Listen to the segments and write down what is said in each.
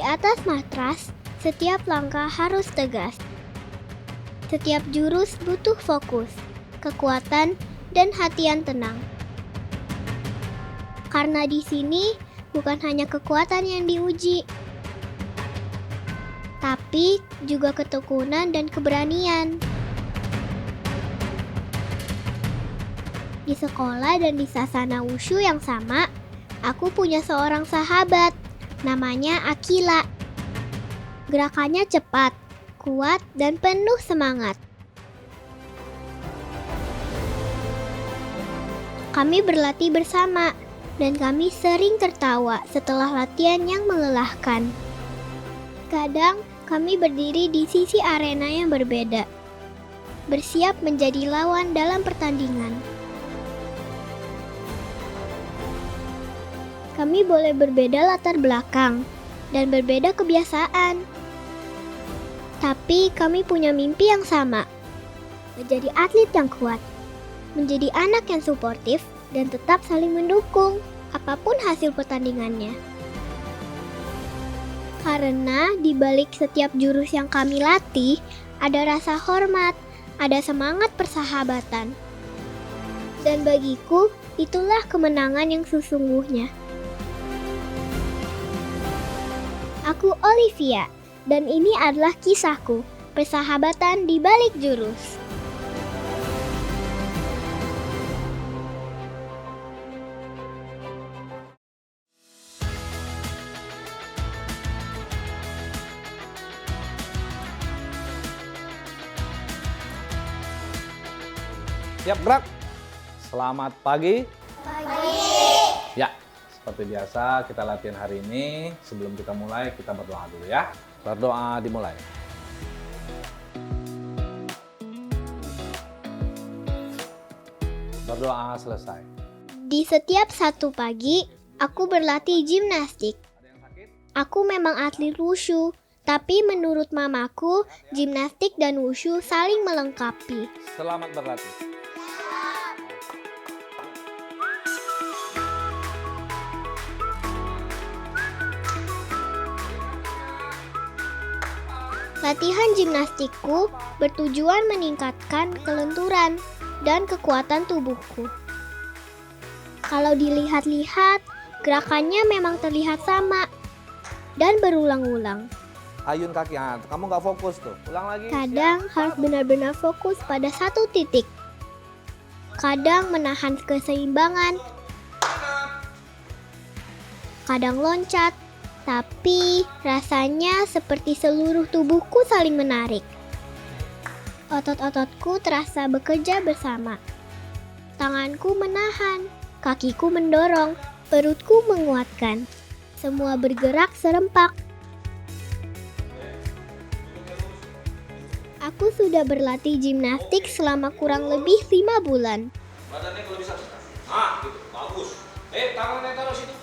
atas matras, setiap langkah harus tegas. Setiap jurus butuh fokus, kekuatan, dan hati yang tenang. Karena di sini bukan hanya kekuatan yang diuji, tapi juga ketekunan dan keberanian. Di sekolah dan di sasana wushu yang sama, aku punya seorang sahabat, namanya Akila. Gerakannya cepat, kuat, dan penuh semangat. Kami berlatih bersama, dan kami sering tertawa setelah latihan yang melelahkan. Kadang kami berdiri di sisi arena yang berbeda, bersiap menjadi lawan dalam pertandingan. Kami boleh berbeda latar belakang dan berbeda kebiasaan. Tapi kami punya mimpi yang sama, menjadi atlet yang kuat, menjadi anak yang suportif, dan tetap saling mendukung apapun hasil pertandingannya. Karena di balik setiap jurus yang kami latih, ada rasa hormat, ada semangat persahabatan. Dan bagiku, itulah kemenangan yang sesungguhnya. Aku Olivia, dan ini adalah kisahku, persahabatan di balik jurus. Siap gerak. Selamat pagi. Pagi. Ya, seperti biasa kita latihan hari ini. Sebelum kita mulai, kita berdoa dulu ya. Berdoa dimulai. Berdoa selesai. Di setiap satu pagi, aku berlatih gimnastik. Aku memang atlet wushu, tapi menurut mamaku, gimnastik dan wushu saling melengkapi. Selamat berlatih. Latihan gimnastikku bertujuan meningkatkan kelenturan dan kekuatan tubuhku. Kalau dilihat-lihat, gerakannya memang terlihat sama dan berulang-ulang. Ayun kaki, kamu nggak fokus tuh. Ulang lagi. Kadang harus benar-benar fokus pada satu titik. Kadang menahan keseimbangan. Kadang loncat. Tapi rasanya seperti seluruh tubuhku saling menarik. Otot-ototku terasa bekerja bersama. Tanganku menahan, kakiku mendorong, perutku menguatkan. Semua bergerak serempak. Aku sudah berlatih gimnastik selama kurang lebih 5 bulan. Badannya kalau bisa. Gitu. Bagus. Tangannya taruh situ.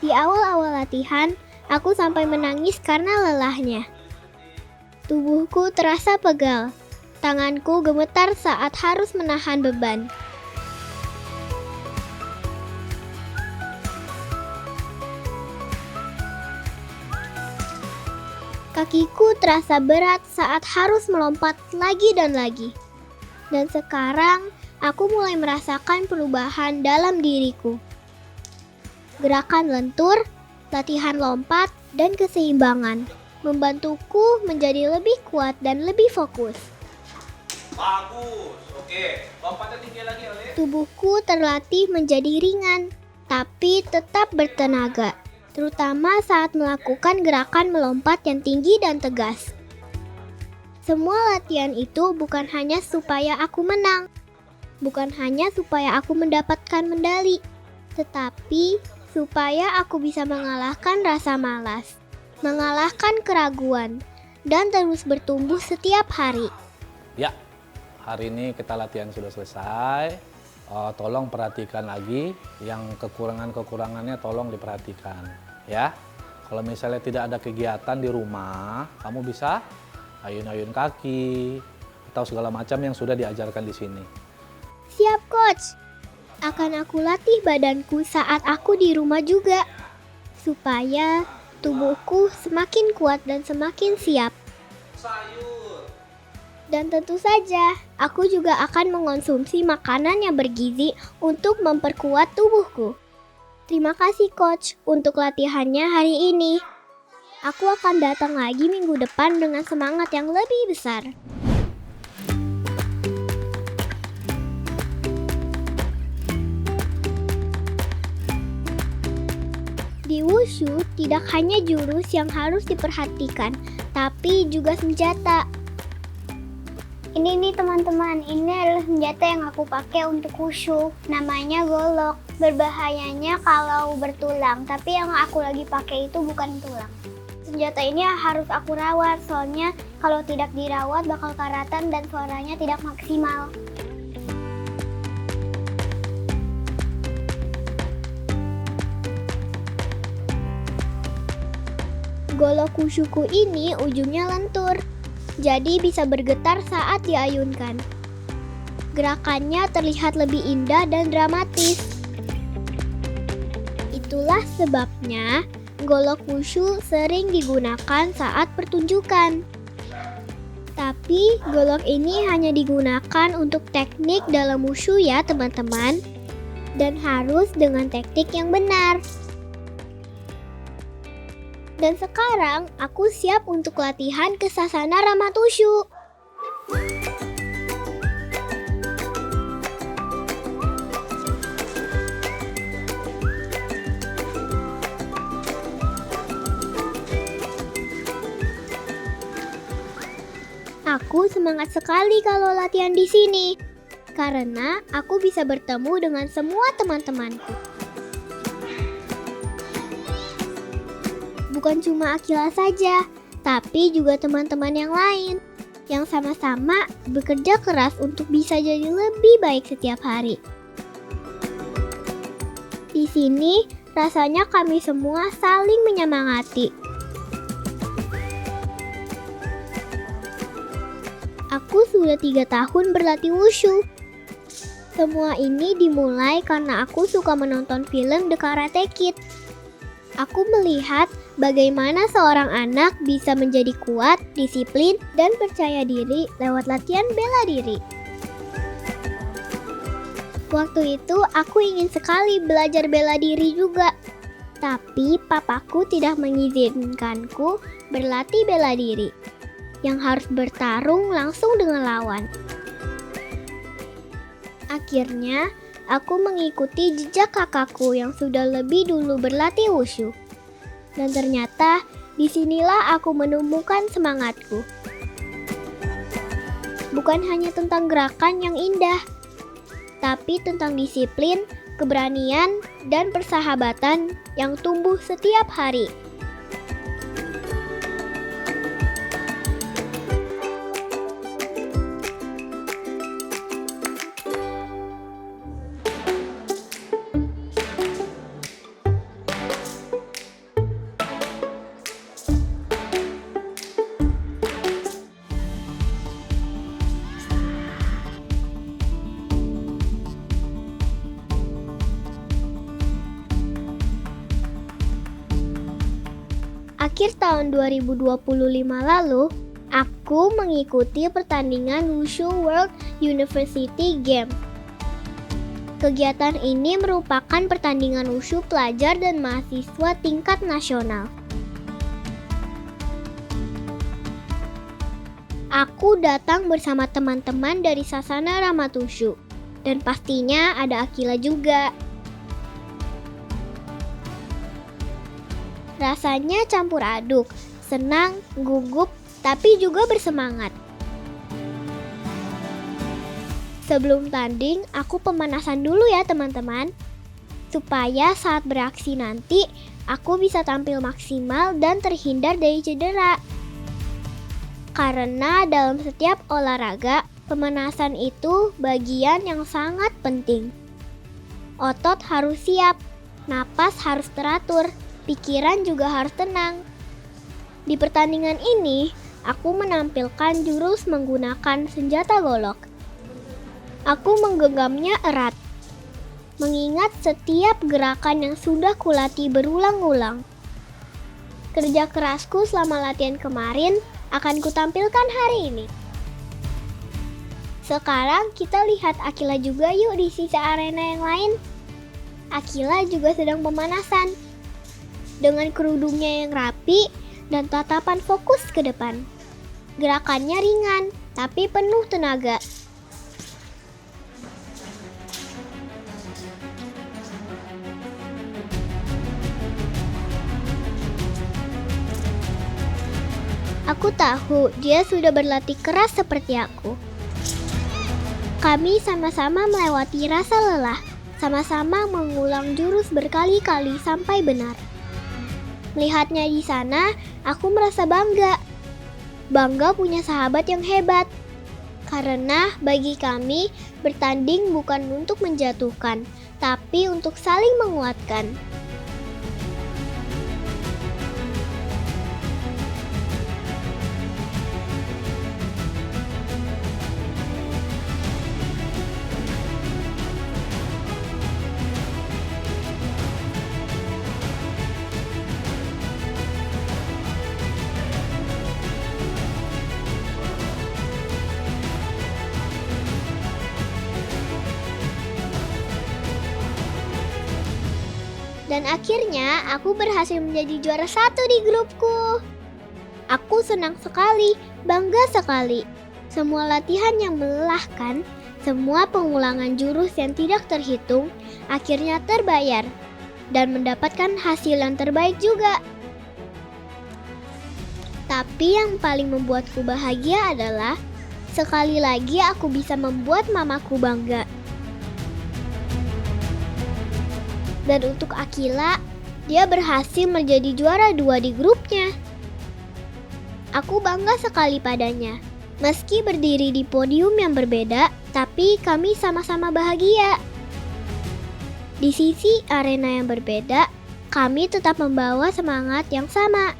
Di awal-awal latihan, aku sampai menangis karena lelahnya. Tubuhku terasa pegal. Tanganku gemetar saat harus menahan beban. Kakiku terasa berat saat harus melompat lagi dan lagi. Dan sekarang, aku mulai merasakan perubahan dalam diriku. Gerakan lentur, latihan lompat, dan keseimbangan membantuku menjadi lebih kuat dan lebih fokus. Bagus, oke. Lompatnya tinggi lagi, Oleh. Tubuhku terlatih menjadi ringan, tapi tetap bertenaga, terutama saat melakukan gerakan melompat yang tinggi dan tegas. Semua latihan itu bukan hanya supaya aku menang, bukan hanya supaya aku mendapatkan medali, tetapi supaya aku bisa mengalahkan rasa malas, mengalahkan keraguan, dan terus bertumbuh setiap hari. Ya, hari ini kita latihan sudah selesai. Tolong perhatikan lagi, yang kekurangan-kekurangannya tolong diperhatikan. Ya, kalau misalnya tidak ada kegiatan di rumah, kamu bisa ayun-ayun kaki atau segala macam yang sudah diajarkan di sini. Siap, Coach. Akan aku latih badanku saat aku di rumah juga, supaya tubuhku semakin kuat dan semakin siap. Dan tentu saja, aku juga akan mengonsumsi makanan yang bergizi untuk memperkuat tubuhku. Terima kasih coach untuk latihannya hari ini. Aku akan datang lagi minggu depan dengan semangat yang lebih besar. Di wushu tidak hanya jurus yang harus diperhatikan, tapi juga senjata. Ini nih teman-teman, ini adalah senjata yang aku pakai untuk wushu. Namanya golok. Berbahayanya kalau bertulang, tapi yang aku lagi pakai itu bukan tulang. Senjata ini harus aku rawat, soalnya kalau tidak dirawat bakal karatan dan suaranya tidak maksimal. Golok wushuku ini ujungnya lentur, jadi bisa bergetar saat diayunkan. Gerakannya terlihat lebih indah dan dramatis. Itulah sebabnya golok wushu sering digunakan saat pertunjukan. Tapi golok ini hanya digunakan untuk teknik dalam wushu ya teman-teman, dan harus dengan teknik yang benar. Dan sekarang aku siap untuk latihan ke Sasana Ramatushu. Aku semangat sekali kalau latihan di sini, karena aku bisa bertemu dengan semua teman-temanku. Bukan cuma Akila saja, tapi juga teman-teman yang lain yang sama-sama bekerja keras untuk bisa jadi lebih baik setiap hari. Di sini, rasanya kami semua saling menyemangati. Aku sudah 3 tahun berlatih wushu. Semua ini dimulai karena aku suka menonton film The Karate Kid. Aku melihat bagaimana seorang anak bisa menjadi kuat, disiplin, dan percaya diri lewat latihan bela diri. Waktu itu aku ingin sekali belajar bela diri juga. Tapi papaku tidak mengizinkanku berlatih bela diri, yang harus bertarung langsung dengan lawan. Akhirnya, aku mengikuti jejak kakakku yang sudah lebih dulu berlatih wushu. Dan ternyata, disinilah aku menemukan semangatku. Bukan hanya tentang gerakan yang indah, tapi tentang disiplin, keberanian, dan persahabatan yang tumbuh setiap hari. Akhir tahun 2025 lalu, aku mengikuti pertandingan Wushu World University Game. Kegiatan ini merupakan pertandingan wushu pelajar dan mahasiswa tingkat nasional. Aku datang bersama teman-teman dari Sasana Ramatushu, dan pastinya ada Akila juga. Rasanya campur aduk, senang, gugup, tapi juga bersemangat. Sebelum tanding, aku pemanasan dulu ya teman-teman, supaya saat beraksi nanti, aku bisa tampil maksimal dan terhindar dari cedera. Karena dalam setiap olahraga, pemanasan itu bagian yang sangat penting. Otot harus siap, napas harus teratur, pikiran juga harus tenang. Di pertandingan ini, aku menampilkan jurus menggunakan senjata golok. Aku menggenggamnya erat, mengingat setiap gerakan yang sudah kulatih berulang-ulang. Kerja kerasku selama latihan kemarin akan kutampilkan hari ini. Sekarang kita lihat Akila juga yuk di sisi arena yang lain. Akila juga sedang pemanasan. Dengan kerudungnya yang rapi dan tatapan fokus ke depan. Gerakannya ringan, tapi penuh tenaga. Aku tahu dia sudah berlatih keras seperti aku. Kami sama-sama melewati rasa lelah, sama-sama mengulang jurus berkali-kali sampai benar. Melihatnya di sana, aku merasa bangga. Bangga punya sahabat yang hebat. Karena bagi kami, bertanding bukan untuk menjatuhkan, tapi untuk saling menguatkan. Dan akhirnya aku berhasil menjadi juara 1 di grupku. Aku senang sekali, bangga sekali. Semua latihan yang melelahkan, semua pengulangan jurus yang tidak terhitung, akhirnya terbayar. Dan mendapatkan hasil yang terbaik juga. Tapi yang paling membuatku bahagia adalah, sekali lagi aku bisa membuat mamaku bangga. Dan untuk Akila, dia berhasil menjadi juara 2 di grupnya. Aku bangga sekali padanya. Meski berdiri di podium yang berbeda, tapi kami sama-sama bahagia. Di sisi arena yang berbeda, kami tetap membawa semangat yang sama.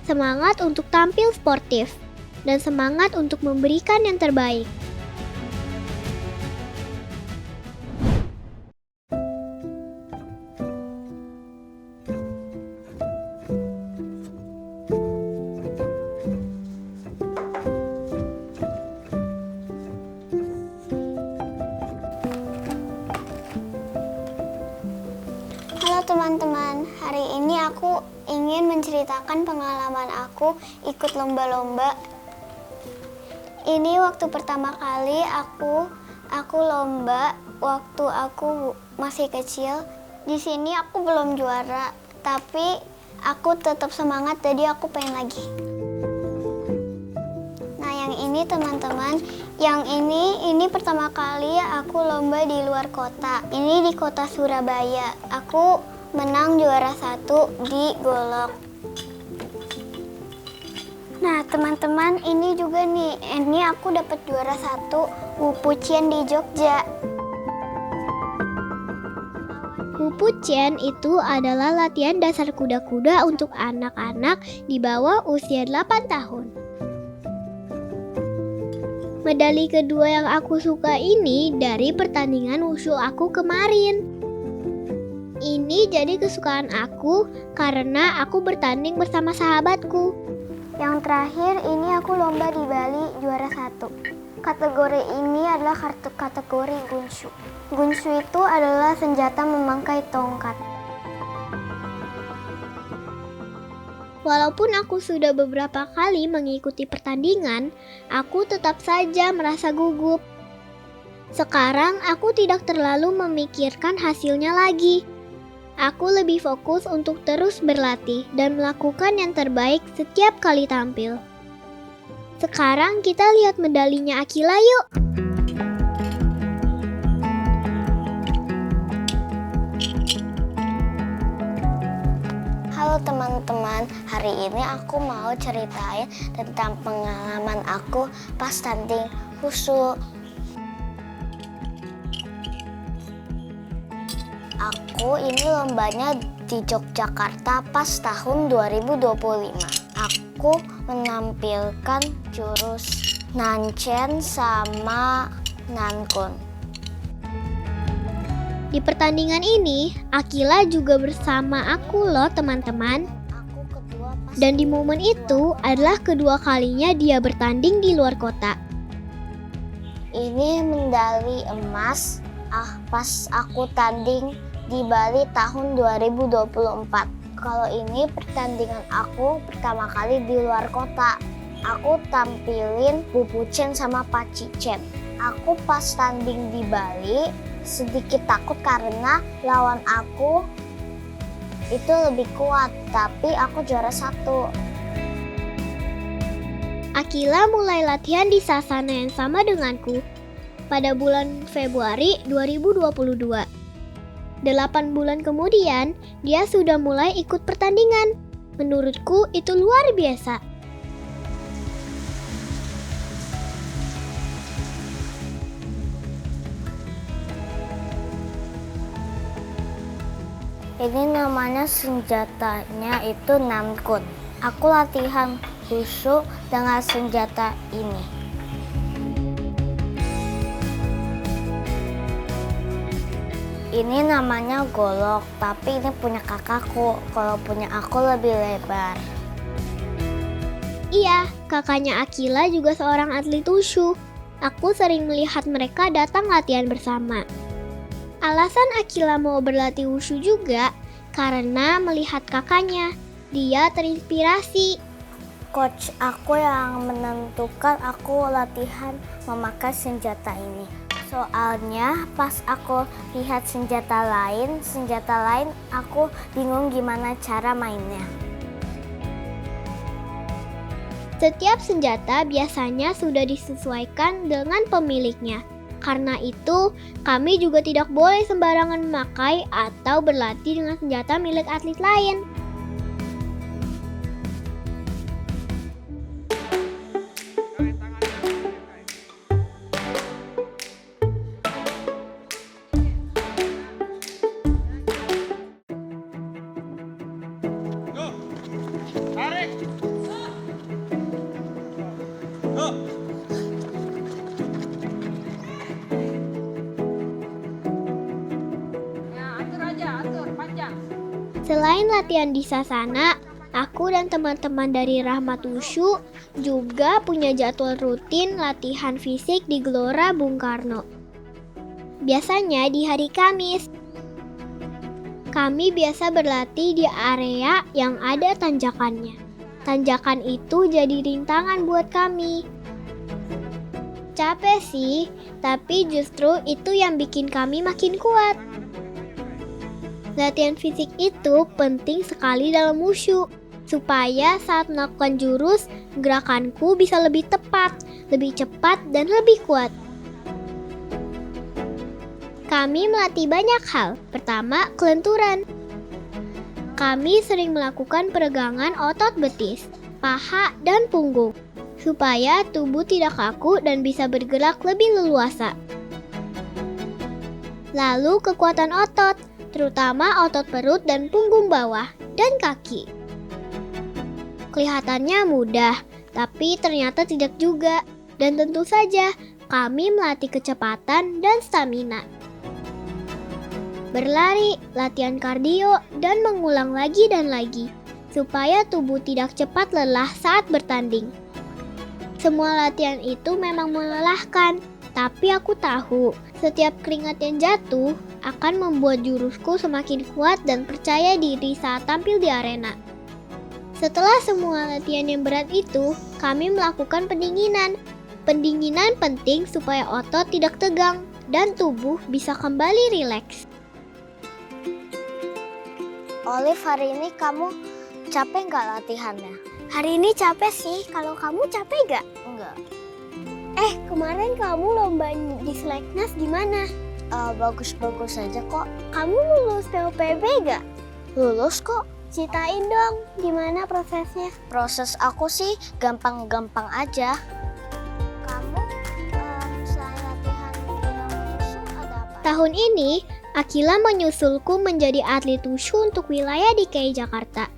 Semangat untuk tampil sportif, dan semangat untuk memberikan yang terbaik. Halo teman-teman, hari ini aku ingin menceritakan pengalaman aku ikut lomba-lomba. Ini waktu pertama kali aku lomba waktu aku masih kecil. Di sini aku belum juara, tapi aku tetap semangat jadi aku pengen lagi. Nah, yang ini teman-teman, yang ini pertama kali aku lomba di luar kota. Ini di kota Surabaya. Aku menang juara 1 di golok. Nah teman-teman, ini juga nih, ini aku dapat juara 1 Wupucian di Jogja. Wupucian itu adalah latihan dasar kuda-kuda untuk anak-anak di bawah usia 8 tahun. Medali kedua yang aku suka ini dari pertandingan wushu aku kemarin. Ini jadi kesukaan aku karena aku bertanding bersama sahabatku. Yang terakhir ini aku lomba di Bali juara 1. Kategori ini adalah kategori gunshu. Gunshu itu adalah senjata memangkai tongkat. Walaupun aku sudah beberapa kali mengikuti pertandingan, aku tetap saja merasa gugup. Sekarang aku tidak terlalu memikirkan hasilnya lagi. Aku lebih fokus untuk terus berlatih dan melakukan yang terbaik setiap kali tampil. Sekarang kita lihat medalinya Akila yuk. Halo teman-teman, hari ini aku mau ceritain tentang pengalaman aku pas tanding wushu. Aku ini lombanya di Yogyakarta pas tahun 2025. Aku menampilkan jurus Nancen sama Nankun. Di pertandingan ini, Akila juga bersama aku loh teman-teman. Aku kedua Dan di momen itu adalah kedua kalinya dia bertanding di luar kota. Ini medali emas pas aku tanding di Bali tahun 2024. Kalau ini pertandingan aku pertama kali di luar kota. Aku tampilin Pupu Chen sama Pak Cicep. Aku pas tanding di Bali sedikit takut karena lawan aku itu lebih kuat, tapi aku juara 1. Akila mulai latihan di sasana yang sama denganku pada bulan Februari 2022. 8 bulan kemudian, dia sudah mulai ikut pertandingan. Menurutku itu luar biasa. Ini namanya senjatanya itu Namkut. Aku latihan wushu dengan senjata ini. Ini namanya golok, tapi ini punya kakakku. Kalau punya aku lebih lebar. Iya, kakaknya Akila juga seorang atlet wushu. Aku sering melihat mereka datang latihan bersama. Alasan Akila mau berlatih wushu juga karena melihat kakaknya. Dia terinspirasi. Coach aku yang menentukan aku latihan memakai senjata ini. Soalnya pas aku lihat senjata lain aku bingung gimana cara mainnya. Setiap senjata biasanya sudah disesuaikan dengan pemiliknya. Karena itu, kami juga tidak boleh sembarangan memakai atau berlatih dengan senjata milik atlet lain. Selain latihan di Sasana, aku dan teman-teman dari Rahmat Wushu juga punya jadwal rutin latihan fisik di Gelora Bung Karno. Biasanya di hari Kamis. Kami biasa berlatih di area yang ada tanjakannya. Tanjakan itu jadi rintangan buat kami. Capek sih, tapi justru itu yang bikin kami makin kuat. Latihan fisik itu penting sekali dalam wushu, supaya saat melakukan jurus, gerakanku bisa lebih tepat, lebih cepat, dan lebih kuat. Kami melatih banyak hal. Pertama, kelenturan. Kami sering melakukan peregangan otot betis, paha, dan punggung, supaya tubuh tidak kaku dan bisa bergerak lebih leluasa. Lalu kekuatan otot, terutama otot perut dan punggung bawah, dan kaki. Kelihatannya mudah, tapi ternyata tidak juga. Dan tentu saja, kami melatih kecepatan dan stamina. Berlari, latihan kardio, dan mengulang lagi dan lagi, supaya tubuh tidak cepat lelah saat bertanding. Semua latihan itu memang melelahkan, tapi aku tahu setiap keringat yang jatuh akan membuat jurusku semakin kuat dan percaya diri saat tampil di arena. Setelah semua latihan yang berat itu, kami melakukan pendinginan. Pendinginan penting supaya otot tidak tegang dan tubuh bisa kembali rileks. Olive, hari ini kamu capek nggak latihannya? Hari ini capek sih, kalau kamu capek gak? Enggak. Kemarin kamu lomba di Seleknas gimana? Bagus-bagus aja kok. Kamu lulus POPB gak? Lulus kok. Ceritain dong, gimana prosesnya? Proses aku sih gampang-gampang aja. Kamu selain latihan dengan wushu ada apa? Tahun ini, Akila menyusulku menjadi atlet wushu untuk wilayah DKI Jakarta.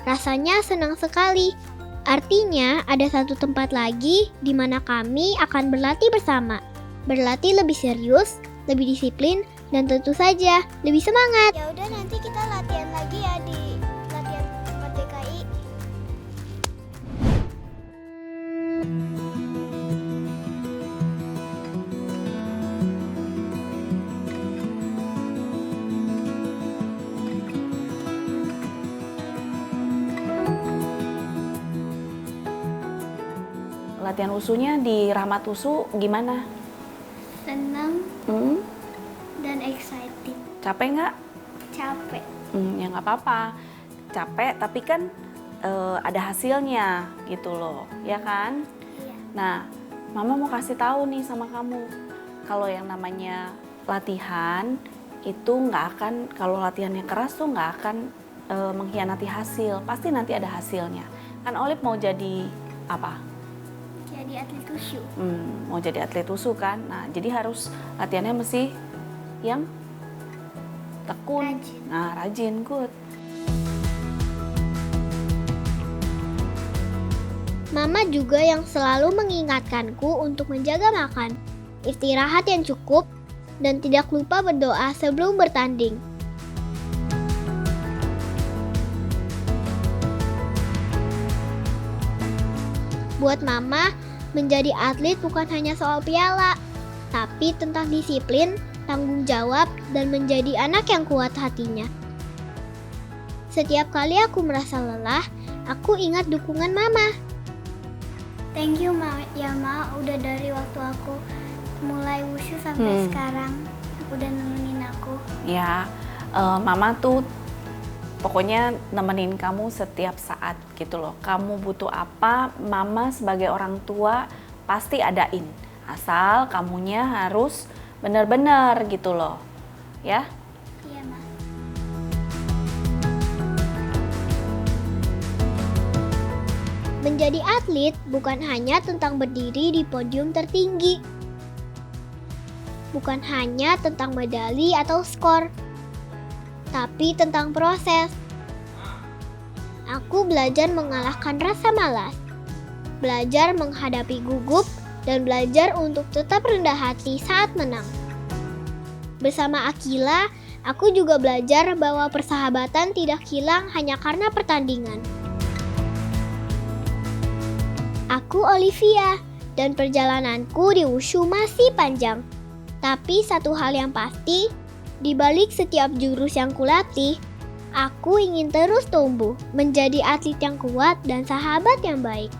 Rasanya senang sekali. Artinya ada satu tempat lagi di mana kami akan berlatih bersama. Berlatih lebih serius, lebih disiplin, dan tentu saja lebih semangat. Ya udah, nanti kita latihan lagi ya di latihan tempat DKI latihan wusunya di Rahmat Wusu gimana? Senang Hmm? dan excited. Capek nggak? Capek. Ya nggak apa-apa. Capek tapi kan ada hasilnya gitu loh, ya kan? Iya. Nah, Mama mau kasih tahu nih sama kamu, kalau yang namanya latihan itu nggak akan, kalau latihannya keras tuh nggak akan mengkhianati hasil, pasti nanti ada hasilnya. Kan Olive mau jadi apa? Jadi atlet wushu. Mau jadi atlet wusu kan? Nah, jadi harus latihannya mesti yang tekun. Rajin. Nah, rajin, good. Mama juga yang selalu mengingatkanku untuk menjaga makan, istirahat yang cukup, dan tidak lupa berdoa sebelum bertanding. Buat Mama, menjadi atlet bukan hanya soal piala, tapi tentang disiplin, tanggung jawab, dan menjadi anak yang kuat hatinya. Setiap kali aku merasa lelah, aku ingat dukungan Mama. Thank you ya Ma, udah dari waktu aku mulai wushu sampai sekarang udah nemenin aku. Ya, Mama tuh pokoknya nemenin kamu setiap saat gitu loh. Kamu butuh apa, Mama sebagai orang tua pasti adain. Asal kamunya harus benar-benar gitu loh. Ya. Iya Ma. Menjadi atlet bukan hanya tentang berdiri di podium tertinggi. Bukan hanya tentang medali atau skor. Tapi tentang proses. Aku belajar mengalahkan rasa malas. Belajar menghadapi gugup dan belajar untuk tetap rendah hati saat menang. Bersama Akila, aku juga belajar bahwa persahabatan tidak hilang hanya karena pertandingan. Aku Olivia, dan perjalananku di wushu masih panjang. Tapi satu hal yang pasti, di balik setiap jurus yang kulatih, aku ingin terus tumbuh, menjadi atlet yang kuat dan sahabat yang baik.